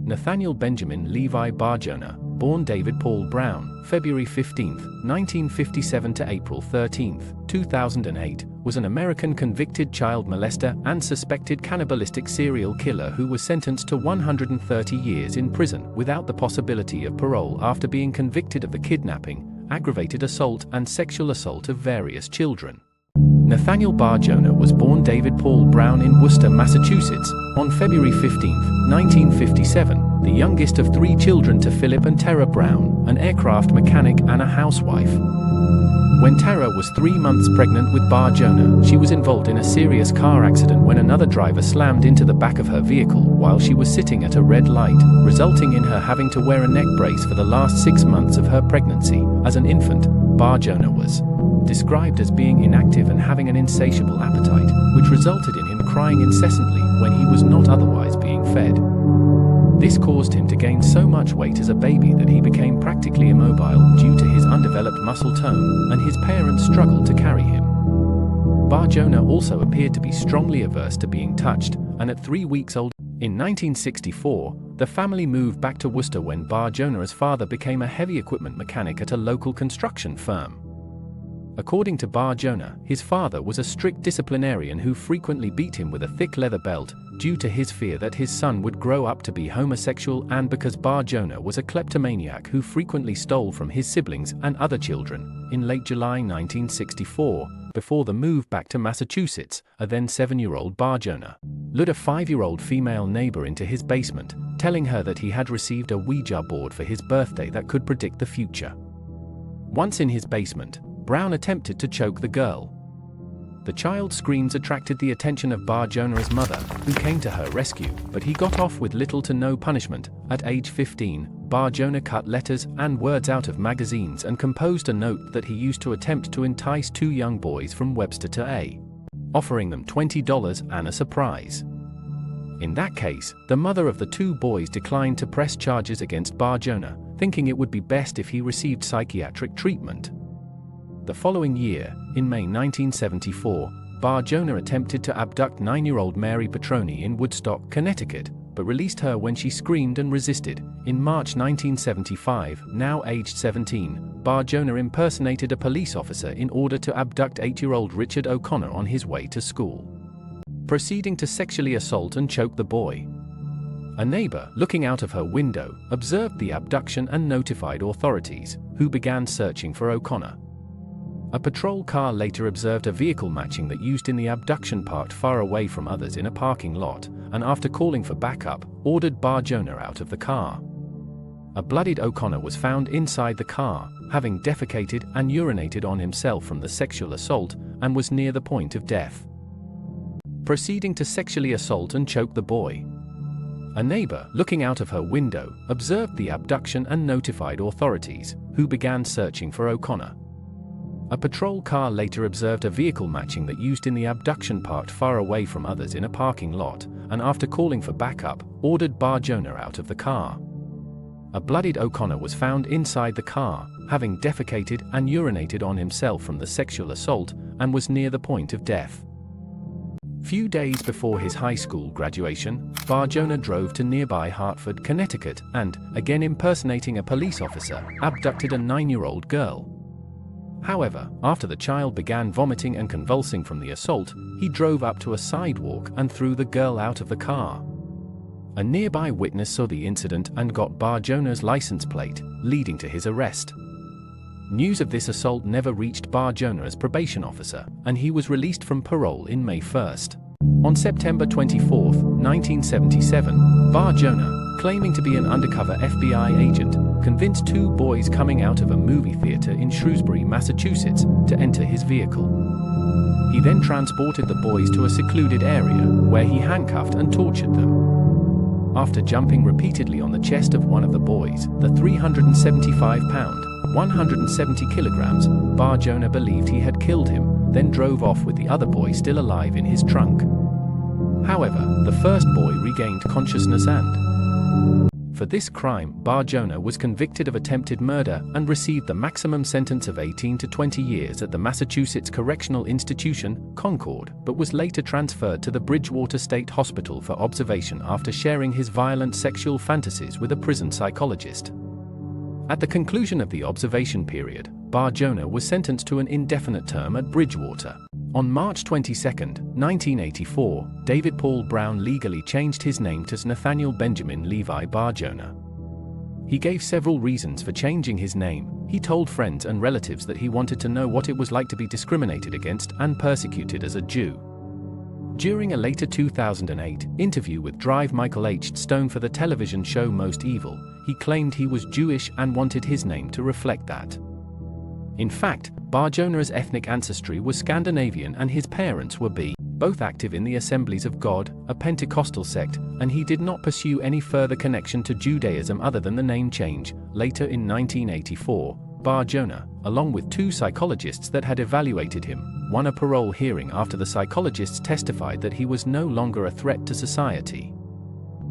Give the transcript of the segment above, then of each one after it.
Nathaniel Benjamin Levi Bar-Jonah, born David Paul Brown, February 15, 1957 to April 13, 2008, was an American convicted child molester and suspected cannibalistic serial killer who was sentenced to 130 years in prison without the possibility of parole after being convicted of the kidnapping, aggravated assault and sexual assault of various children. Nathaniel Bar-Jonah was born David Paul Brown in Worcester, Massachusetts, on February 15, 1957, the youngest of three children to Philip and Tara Brown, an aircraft mechanic and a housewife. When Tara was 3 months pregnant with Bar-Jonah, she was involved in a serious car accident when another driver slammed into the back of her vehicle while she was sitting at a red light, resulting in her having to wear a neck brace for the last 6 months of her pregnancy. As an infant, Bar-Jonah was described as being inactive and having an insatiable appetite, which resulted in him crying incessantly when he was not otherwise being fed. This caused him to gain so much weight as a baby that he became practically immobile due to his undeveloped muscle tone, and his parents struggled to carry him. Bar-Jonah also appeared to be strongly averse to being touched, and at 3 weeks old, in 1964, the family moved back to Worcester when Bar-Jonah's father became a heavy equipment mechanic at a local construction firm. According to Bar-Jonah, his father was a strict disciplinarian who frequently beat him with a thick leather belt, due to his fear that his son would grow up to be homosexual and because Bar-Jonah was a kleptomaniac who frequently stole from his siblings and other children. In late July 1964, before the move back to Massachusetts, a then 7-year-old Bar-Jonah lured a 5-year-old female neighbor into his basement, telling her that he had received a Ouija board for his birthday that could predict the future. Once in his basement, Brown attempted to choke the girl. The child's screams attracted the attention of Bar-Jonah's mother, who came to her rescue, but he got off with little to no punishment. At age 15, Bar-Jonah cut letters and words out of magazines and composed a note that he used to attempt to entice 2 young boys from Webster to A, offering them $20 and a surprise. In that case, the mother of the 2 boys declined to press charges against Bar-Jonah, thinking it would be best if he received psychiatric treatment. The following year, in May 1974, Bar-Jonah attempted to abduct 9-year-old Mary Petroni in Woodstock, Connecticut, but released her when she screamed and resisted. In March 1975, now aged 17, Bar-Jonah impersonated a police officer in order to abduct 8-year-old Richard O'Connor on his way to school, proceeding to sexually assault and choke the boy. A neighbor, looking out of her window, observed the abduction and notified authorities, who began searching for O'Connor. A patrol car later observed a vehicle matching that used in the abduction parked far away from others in a parking lot, and after calling for backup, ordered Bar-Jonah out of the car. A bloodied O'Connor was found inside the car, having defecated and urinated on himself from the sexual assault, and was near the point of death, proceeding to sexually assault and choke the boy. A neighbor, looking out of her window, observed the abduction and notified authorities, who began searching for O'Connor. A patrol car later observed a vehicle matching that used in the abduction parked far away from others in a parking lot, and after calling for backup, ordered Bar-Jonah out of the car. A bloodied O'Connor was found inside the car, having defecated and urinated on himself from the sexual assault, and was near the point of death. Few days before his high school graduation, Bar-Jonah drove to nearby Hartford, Connecticut, and, again impersonating a police officer, abducted a 9-year-old girl. However, after the child began vomiting and convulsing from the assault, he drove up to a sidewalk and threw the girl out of the car. A nearby witness saw the incident and got Bar-Jonah's license plate, leading to his arrest. News of this assault never reached Bar-Jonah's probation officer, and he was released from parole in May 1. On September 24, 1977, Bar-Jonah, claiming to be an undercover FBI agent, convinced 2 boys coming out of a movie theater in Shrewsbury, Massachusetts, to enter his vehicle. He then transported the boys to a secluded area, where he handcuffed and tortured them. After jumping repeatedly on the chest of one of the boys, the 375-pound, 170 kilograms, Bar-Jonah believed he had killed him, then drove off with the other boy still alive in his trunk. However, the first boy regained consciousness and For this crime, Bar-Jonah was convicted of attempted murder and received the maximum sentence of 18 to 20 years at the Massachusetts Correctional Institution, Concord, but was later transferred to the Bridgewater State Hospital for observation after sharing his violent sexual fantasies with a prison psychologist. At the conclusion of the observation period, Bar-Jonah was sentenced to an indefinite term at Bridgewater. On March 22, 1984, David Paul Brown legally changed his name to Nathaniel Benjamin Levi Bar-Jonah. He gave several reasons for changing his name. He told friends and relatives that he wanted to know what it was like to be discriminated against and persecuted as a Jew. During a later 2008 interview with Drive Michael H. Stone for the television show Most Evil, he claimed he was Jewish and wanted his name to reflect that. In fact, Bar-Jonah's ethnic ancestry was Scandinavian and his parents were both active in the Assemblies of God, a Pentecostal sect, and he did not pursue any further connection to Judaism other than the name change. Later in 1984, Bar-Jonah, along with two psychologists that had evaluated him, won a parole hearing after the psychologists testified that he was no longer a threat to society.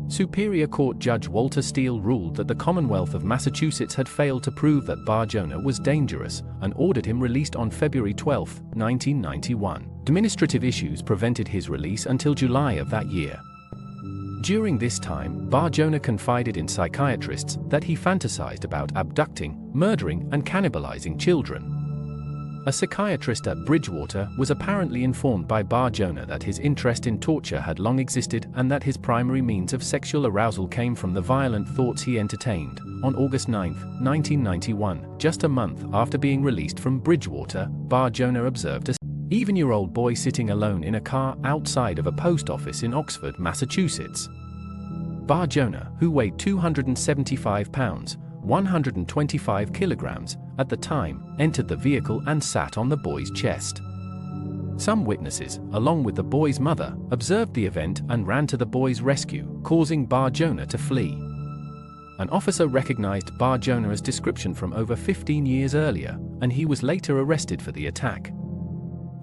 Superior Court Judge Walter Steele ruled that the Commonwealth of Massachusetts had failed to prove that Bar-Jonah was dangerous and ordered him released on February 12, 1991. Administrative issues prevented his release until July of that year. During this time, Bar-Jonah confided in psychiatrists that he fantasized about abducting, murdering, and cannibalizing children. A psychiatrist at Bridgewater was apparently informed by Bar-Jonah that his interest in torture had long existed and that his primary means of sexual arousal came from the violent thoughts he entertained. On August 9, 1991, just a month after being released from Bridgewater, Bar-Jonah observed a 7-year-old boy sitting alone in a car outside of a post office in Oxford, Massachusetts. Bar-Jonah, who weighed 275 pounds, 125 kilograms, at the time, entered the vehicle and sat on the boy's chest. Some witnesses, along with the boy's mother, observed the event and ran to the boy's rescue, causing Bar-Jonah to flee. An officer recognized Bar-Jonah's description from over 15 years earlier, and he was later arrested for the attack.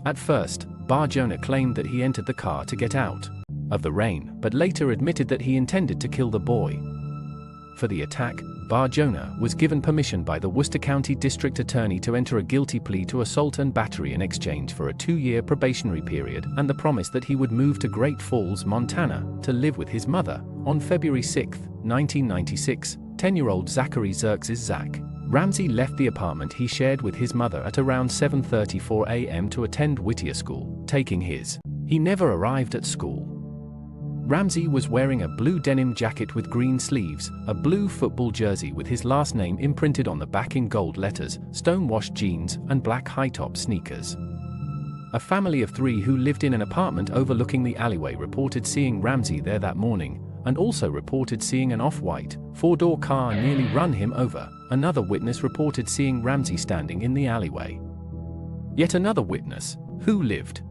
At first, Bar-Jonah claimed that he entered the car to get out of the rain, but later admitted that he intended to kill the boy. For the attack, Bar-Jonah was given permission by the Worcester County District Attorney to enter a guilty plea to assault and battery in exchange for a 2-year probationary period and the promise that he would move to Great Falls, Montana, to live with his mother. On February 6, 1996, 10-year-old Zachary Xerxes Zach Ramsey left the apartment he shared with his mother at around 7:34 a.m. to attend Whittier School, taking his. He never arrived at school. Ramsey was wearing a blue denim jacket with green sleeves, a blue football jersey with his last name imprinted on the back in gold letters, stone-washed jeans, and black high-top sneakers. A family of 3 who lived in an apartment overlooking the alleyway reported seeing Ramsey there that morning, and also reported seeing an off-white, 4-door car nearly run him over. Another witness reported seeing Ramsey standing in the alleyway. Yet another witness, who lived